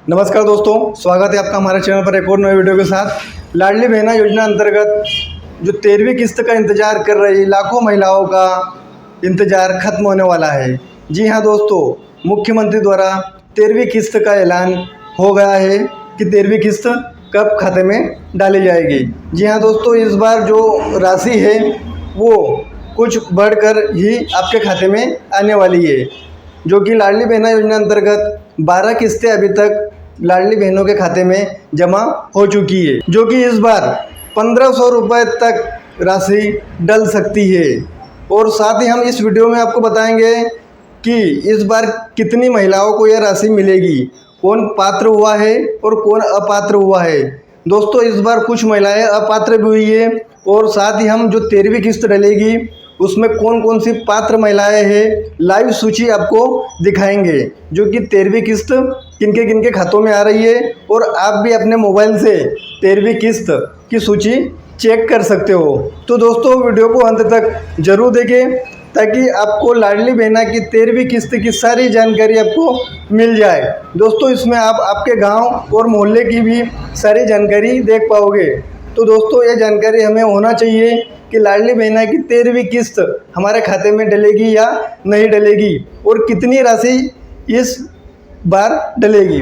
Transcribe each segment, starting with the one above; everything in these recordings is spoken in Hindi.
नमस्कार दोस्तों, स्वागत है आपका हमारे चैनल पर एक और नए वीडियो के साथ। लाडली बहना योजना अंतर्गत जो 13वीं किस्त का इंतज़ार कर रही लाखों महिलाओं का इंतज़ार खत्म होने वाला है। जी हाँ दोस्तों, मुख्यमंत्री द्वारा 13वीं किस्त का ऐलान हो गया है कि 13वीं किस्त कब खाते में डाली जाएगी। जी हाँ दोस्तों, इस बार जो राशि है वो कुछ बढ़कर ही आपके खाते में आने वाली है, जो कि लाडली बहना योजना अंतर्गत 12 किस्तें अभी तक लाडली बहनों के खाते में जमा हो चुकी है, जो कि इस बार 1500 रुपये तक राशि डल सकती है। और साथ ही हम इस वीडियो में आपको बताएंगे कि इस बार कितनी महिलाओं को यह राशि मिलेगी, कौन पात्र हुआ है और कौन अपात्र हुआ है। दोस्तों, इस बार कुछ महिलाएं अपात्र भी हुई है और साथ ही हम जो 13वीं किस्त डलेगी उसमें कौन कौन सी पात्र महिलाएं हैं, लाइव सूची आपको दिखाएंगे, जो कि 13वीं किस्त किनके किनके खातों में आ रही है। और आप भी अपने मोबाइल से 13वीं किस्त की सूची चेक कर सकते हो। तो दोस्तों, वीडियो को अंत तक जरूर देखें ताकि आपको लाडली बहना की 13वीं किस्त की सारी जानकारी आपको मिल जाए। दोस्तों, इसमें आप आपके गांव और मोहल्ले की भी सारी जानकारी देख पाओगे। तो दोस्तों, ये जानकारी हमें होना चाहिए कि लाडली बहना की 13वीं किस्त हमारे खाते में डलेगी या नहीं डलेगी और कितनी राशि इस बार डलेगी।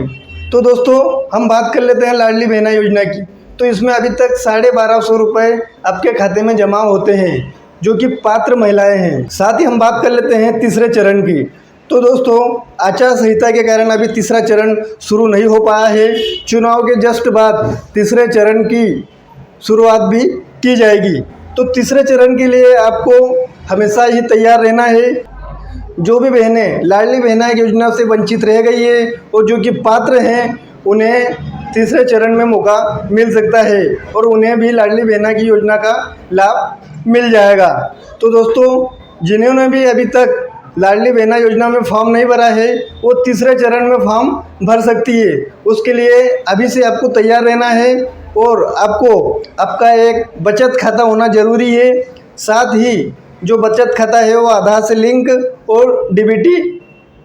तो दोस्तों, हम बात कर लेते हैं लाडली बहना योजना की। तो इसमें अभी तक 1250 रुपये आपके खाते में जमा होते हैं, जो कि पात्र महिलाएं हैं। साथ ही हम बात कर लेते हैं तीसरे चरण की। तो दोस्तों, आचार संहिता के कारण अभी तीसरा चरण शुरू नहीं हो पाया है। चुनाव के जस्ट बाद तीसरे चरण की शुरुआत भी की जाएगी। तो तीसरे चरण के लिए आपको हमेशा ही तैयार रहना है। जो भी बहनें लाडली बहना योजना से वंचित रह गई है और जो कि पात्र हैं, उन्हें तीसरे चरण में मौका मिल सकता है और उन्हें भी लाडली बहना की योजना का लाभ मिल जाएगा। तो दोस्तों, जिन्होंने भी अभी तक लाडली बहना योजना में फॉर्म नहीं भरा है, वो तीसरे चरण में फॉर्म भर सकती है। उसके लिए अभी से आपको तैयार रहना है और आपको आपका एक बचत खाता होना ज़रूरी है। साथ ही जो बचत खाता है वो आधार से लिंक और डीबीटी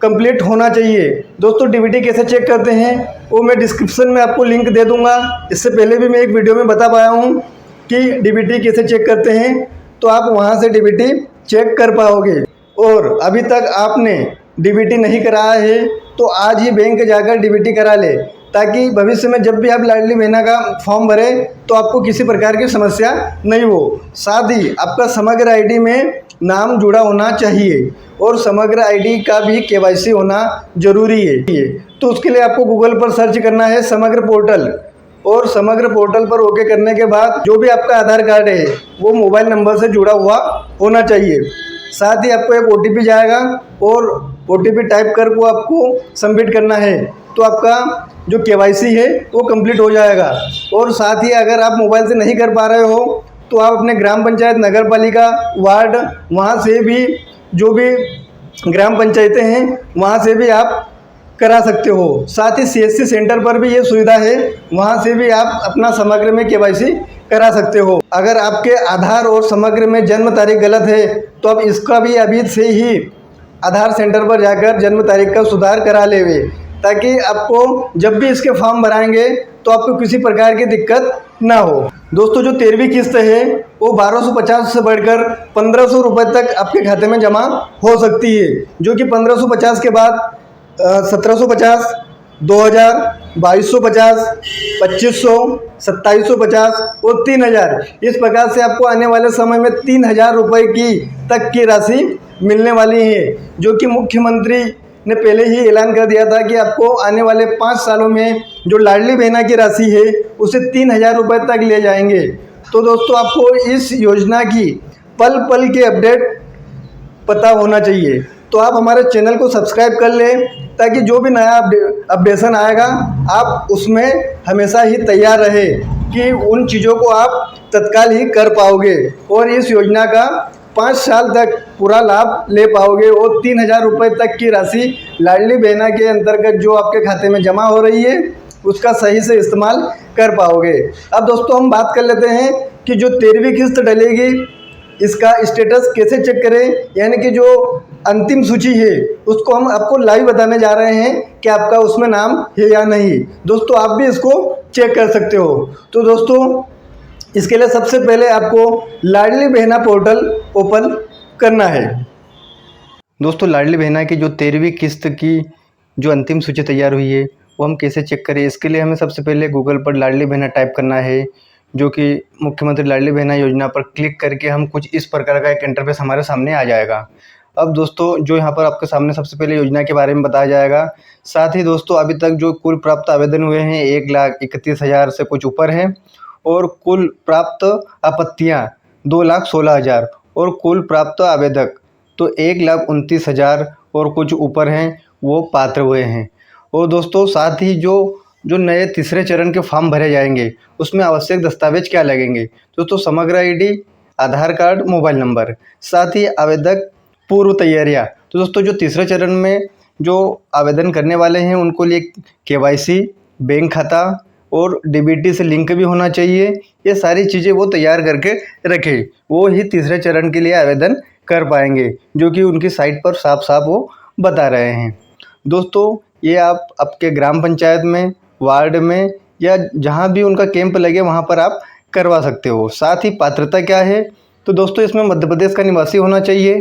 कंप्लीट होना चाहिए। दोस्तों, डीबीटी कैसे चेक करते हैं वो मैं डिस्क्रिप्शन में आपको लिंक दे दूंगा। इससे पहले भी मैं एक वीडियो में बता पाया हूँ कि डीबीटी कैसे चेक करते हैं, तो आप वहाँ से डीबीटी चेक कर पाओगे। और अभी तक आपने डीबीटी नहीं कराया है तो आज ही बैंक जाकर डीबीटी करा ले, ताकि भविष्य में जब भी आप लाडली बहना का फॉर्म भरें तो आपको किसी प्रकार की समस्या नहीं हो। साथ ही आपका समग्र आईडी में नाम जुड़ा होना चाहिए और समग्र आईडी का भी केवाईसी होना जरूरी है। तो उसके लिए आपको गूगल पर सर्च करना है समग्र पोर्टल, और समग्र पोर्टल पर ओके करने के बाद जो भी आपका आधार कार्ड है वो मोबाइल नंबर से जुड़ा हुआ होना चाहिए। साथ ही आपको एक OTP जाएगा और OTP टाइप कर वो आपको सबमिट करना है, तो आपका जो केवाईसी है वो कंप्लीट हो जाएगा। और साथ ही अगर आप मोबाइल से नहीं कर पा रहे हो तो आप अपने ग्राम पंचायत, नगर पालिका, वार्ड, वहाँ से भी जो भी ग्राम पंचायतें हैं वहाँ से भी आप करा सकते हो। साथ ही CSC सेंटर पर भी ये सुविधा है, वहाँ से भी आप अपना समग्र में केवाईसी करा सकते हो। अगर आपके आधार और समग्र में जन्म तारीख गलत है तो आप इसका भी अभी से ही आधार सेंटर पर जाकर जन्म तारीख का सुधार करा लेवे, ताकि आपको जब भी इसके फॉर्म भराएंगे तो आपको किसी प्रकार की दिक्कत ना हो। दोस्तों, जो 13वीं किस्त है वो 1250 से बढ़कर 1500 रुपये तक आपके खाते में जमा हो सकती है, जो कि 1550 के बाद 1750, 2000, 2250, 2500, 2750 और 3000। इस प्रकार से आपको आने वाले समय में 3000 रुपये की तक की राशि मिलने वाली है, जो कि मुख्यमंत्री ने पहले ही ऐलान कर दिया था कि आपको आने वाले 5 सालों में जो लाडली बहना की राशि है उसे 3000 रुपये तक ले जाएंगे। तो दोस्तों, आपको इस योजना की पल पल के अपडेट पता होना चाहिए। तो आप हमारे चैनल को सब्सक्राइब कर लें, ताकि जो भी नया अपडेशन आएगा आप उसमें हमेशा ही तैयार रहे कि उन चीज़ों को आप तत्काल ही कर पाओगे और इस योजना का 5 साल तक पूरा लाभ ले पाओगे और 3000 रुपये तक की राशि लाडली बहना के अंतर्गत जो आपके खाते में जमा हो रही है उसका सही से इस्तेमाल कर पाओगे। अब दोस्तों, हम बात कर लेते हैं कि जो 13वीं किस्त डलेगी इसका स्टेटस कैसे चेक करें, यानी कि जो अंतिम सूची है उसको हम आपको लाइव बताने जा रहे हैं कि आपका उसमें नाम है या नहीं। दोस्तों आप भी इसको चेक कर सकते हो। तो दोस्तों इसके लिए सबसे पहले आपको लाडली बहना पोर्टल ओपन करना है। दोस्तों लाडली बहना की जो 13वीं किस्त की जो अंतिम सूची तैयार हुई है वो हम कैसे चेक करें, इसके लिए हमें सबसे पहले गूगल पर लाडली बहना टाइप करना है, जो कि मुख्यमंत्री लाडली बहना योजना पर क्लिक करके हम कुछ इस प्रकार का एक इंटरफेस हमारे सामने आ जाएगा। अब दोस्तों जो यहाँ पर आपके सामने सबसे पहले योजना के बारे में बताया जाएगा। साथ ही दोस्तों अभी तक जो कुल प्राप्त आवेदन हुए हैं 1,31,000 से कुछ ऊपर है, और कुल प्राप्त आपत्तियाँ 2,16,000, और कुल प्राप्त आवेदक तो 1,29,000 और कुछ ऊपर हैं वो पात्र हुए हैं। और दोस्तों साथ ही जो नए तीसरे चरण के फॉर्म भरे जाएंगे उसमें आवश्यक दस्तावेज क्या लगेंगे दोस्तों, समग्र आईडी, आधार कार्ड, मोबाइल नंबर, साथ ही आवेदक पूर्व तैयारियां। तो दोस्तों जो तीसरे चरण में जो आवेदन करने वाले हैं उनको लिए केवाईसी, बैंक खाता और डीबीटी से लिंक भी होना चाहिए। ये सारी चीज़ें वो तैयार करके रखें, वो ही तीसरे चरण के लिए आवेदन कर पाएंगे, जो कि उनकी साइट पर साफ साफ वो बता रहे हैं। दोस्तों ये आप आपके ग्राम पंचायत में, वार्ड में या जहाँ भी उनका कैंप लगे वहाँ पर आप करवा सकते हो। साथ ही पात्रता क्या है, तो दोस्तों इसमें मध्य प्रदेश का निवासी होना चाहिए,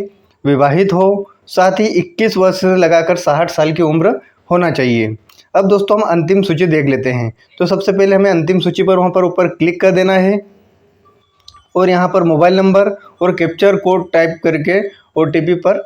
विवाहित हो, साथ ही 21 वर्ष से लगाकर 60 साल की उम्र होना चाहिए। अब दोस्तों हम अंतिम सूची देख लेते हैं। तो सबसे पहले हमें अंतिम सूची पर वहाँ पर ऊपर क्लिक कर देना है, और यहाँ पर मोबाइल नंबर और कैप्चर कोड टाइप करके OTP पर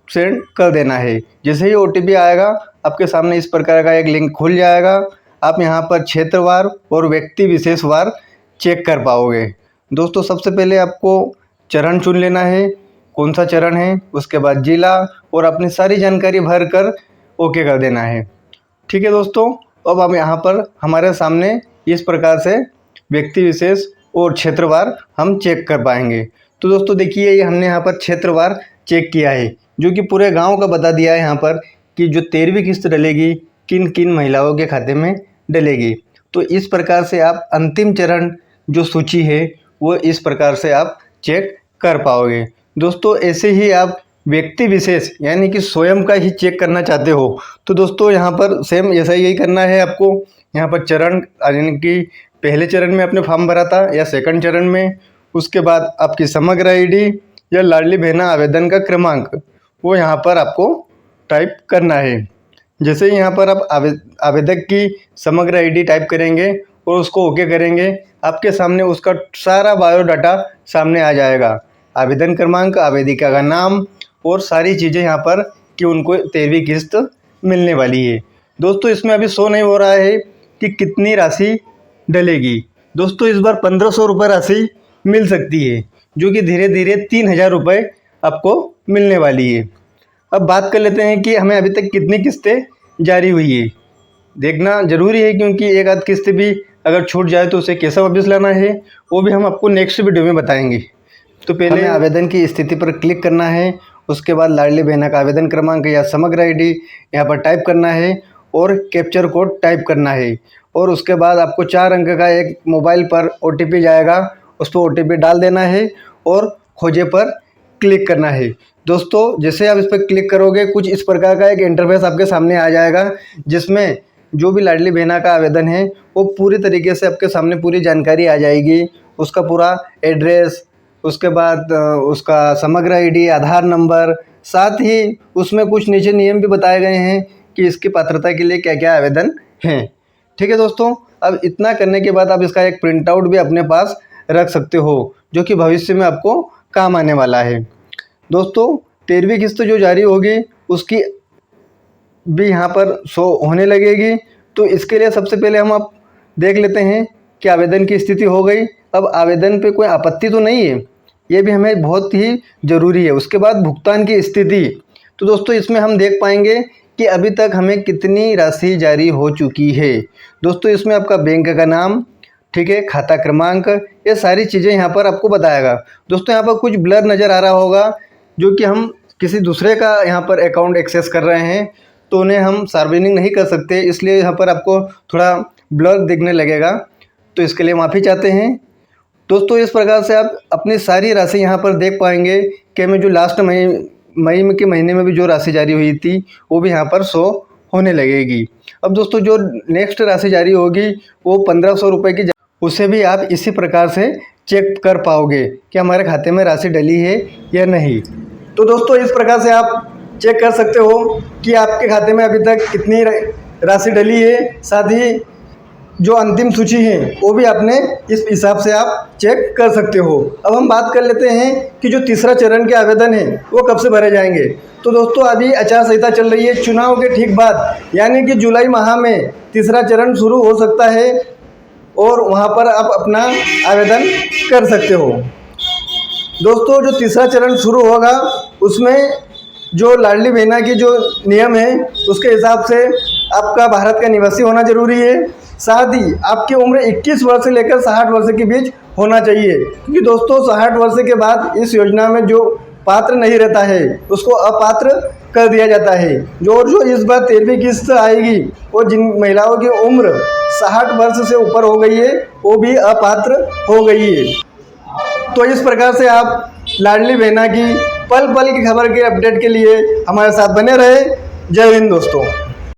सेंड कर देना है। जैसे ही OTP आएगा आपके सामने इस प्रकार का एक लिंक खुल जाएगा। आप यहाँ पर क्षेत्रवार और व्यक्ति विशेषवार चेक कर पाओगे। दोस्तों सबसे पहले आपको चरण चुन लेना है, कौन सा चरण है, उसके बाद जिला और अपनी सारी जानकारी भर कर ओके कर देना है। ठीक है दोस्तों, अब हम यहाँ पर हमारे सामने इस प्रकार से व्यक्ति विशेष और क्षेत्रवार हम चेक कर पाएंगे। तो दोस्तों देखिए ये हमने यहाँ पर क्षेत्रवार चेक किया है, जो कि पूरे गांव का बता दिया है यहाँ पर कि जो 13वीं किस्त डलेगी किन किन महिलाओं के खाते में डलेगी। तो इस प्रकार से आप अंतिम चरण जो सूची है वो इस प्रकार से आप चेक कर पाओगे। दोस्तों ऐसे ही आप व्यक्ति विशेष यानी कि स्वयं का ही चेक करना चाहते हो तो दोस्तों यहाँ पर सेम ऐसा यही करना है आपको। यहाँ पर चरण यानी कि पहले चरण में आपने फॉर्म भरा था या सेकंड चरण में, उसके बाद आपकी समग्र आईडी या लाडली बहना आवेदन का क्रमांक वो यहाँ पर आपको टाइप करना है। जैसे ही यहाँ पर आप आवेदक की समग्र आईडी टाइप करेंगे और उसको ओके करेंगे, आपके सामने उसका सारा बायोडाटा सामने आ जाएगा। आवेदन क्रमांक, आवेदिका का नाम और सारी चीज़ें यहाँ पर कि उनको 13वीं किस्त मिलने वाली है। दोस्तों इसमें अभी शो नहीं हो रहा है कि कितनी राशि डलेगी। दोस्तों इस बार 1,500 रुपये राशि मिल सकती है, जो कि धीरे धीरे 3,000 रुपये आपको मिलने वाली है। अब बात कर लेते हैं कि हमें अभी तक कितनी किस्तें जारी हुई है। देखना ज़रूरी है क्योंकि एक आध किस्त भी अगर छूट जाए तो उसे कैसे वापस लाना है वो भी हम आपको नेक्स्ट वीडियो में बताएंगे। तो पहले आवेदन की स्थिति पर क्लिक करना है, उसके बाद लाडली बहना का आवेदन क्रमांक या समग्र आईडी यहाँ पर टाइप करना है और कैप्चर कोड टाइप करना है, और उसके बाद आपको 4 अंक का एक मोबाइल पर OTP जाएगा, उस पर OTP डाल देना है और खोजे पर क्लिक करना है। दोस्तों जैसे आप इस पर क्लिक करोगे कुछ इस प्रकार का एक इंटरफेस आपके सामने आ जाएगा, जिसमें जो भी लाडली बहना का आवेदन है वो पूरी तरीके से आपके सामने पूरी जानकारी आ जाएगी। उसका पूरा एड्रेस, उसके बाद उसका समग्र आईडी, आधार नंबर, साथ ही उसमें कुछ नीचे नियम भी बताए गए हैं कि इसकी पात्रता के लिए क्या क्या आवेदन हैं। ठीक है दोस्तों, अब इतना करने के बाद आप इसका एक प्रिंट आउट भी अपने पास रख सकते हो, जो कि भविष्य में आपको काम आने वाला है। दोस्तों 13वीं किस्त जो जारी होगी उसकी भी यहाँ पर शो होने लगेगी। तो इसके लिए सबसे पहले हम आप देख लेते हैं कि आवेदन की स्थिति हो गई। अब आवेदन पे कोई आपत्ति तो नहीं है, ये भी हमें बहुत ही ज़रूरी है। उसके बाद भुगतान की स्थिति, तो दोस्तों इसमें हम देख पाएंगे कि अभी तक हमें कितनी राशि जारी हो चुकी है। दोस्तों इसमें आपका बैंक का नाम, ठीक है, खाता क्रमांक, ये सारी चीज़ें यहाँ पर आपको बताएगा। दोस्तों यहाँ पर कुछ ब्लर नज़र आ रहा होगा, जो कि हम किसी दूसरे का यहाँ पर अकाउंट एक्सेस कर रहे हैं तो उन्हें हम सार्वजनिक नहीं कर सकते, इसलिए यहाँ पर आपको थोड़ा ब्लर दिखने लगेगा, तो इसके लिए माफ़ी चाहते हैं। दोस्तों इस प्रकार से आप अपनी सारी राशि यहाँ पर देख पाएंगे कि हमें जो लास्ट मई के महीने में भी जो राशि जारी हुई थी वो भी यहाँ पर शो होने लगेगी। अब दोस्तों जो नेक्स्ट राशि जारी होगी वो 1500 रुपये की, उसे भी आप इसी प्रकार से चेक कर पाओगे कि हमारे खाते में राशि डली है या नहीं। तो दोस्तों इस प्रकार से आप चेक कर सकते हो कि आपके खाते में अभी तक कितनी राशि डली है। साथ ही जो अंतिम सूची है वो भी आपने इस हिसाब से आप चेक कर सकते हो। अब हम बात कर लेते हैं कि जो तीसरा चरण के आवेदन है वो कब से भरे जाएंगे। तो दोस्तों अभी आचार संहिता चल रही है, चुनाव के ठीक बाद यानी कि जुलाई माह में तीसरा चरण शुरू हो सकता है और वहाँ पर आप अपना आवेदन कर सकते हो। दोस्तों जो तीसरा चरण शुरू होगा उसमें जो लाडली बहना की जो नियम है उसके हिसाब से आपका भारत का निवासी होना जरूरी है। साथ ही आपकी उम्र 21 वर्ष से लेकर 60 वर्ष के बीच होना चाहिए, क्योंकि दोस्तों 60 वर्ष के बाद इस योजना में जो पात्र नहीं रहता है उसको अपात्र कर दिया जाता है। जो इस बार 13वीं किस्त आएगी वो जिन महिलाओं की उम्र 60 वर्ष से ऊपर हो गई है वो भी अपात्र हो गई है। तो इस प्रकार से आप लाडली बहना की पल पल की खबर के अपडेट के लिए हमारे साथ बने रहे। जय हिंद दोस्तों।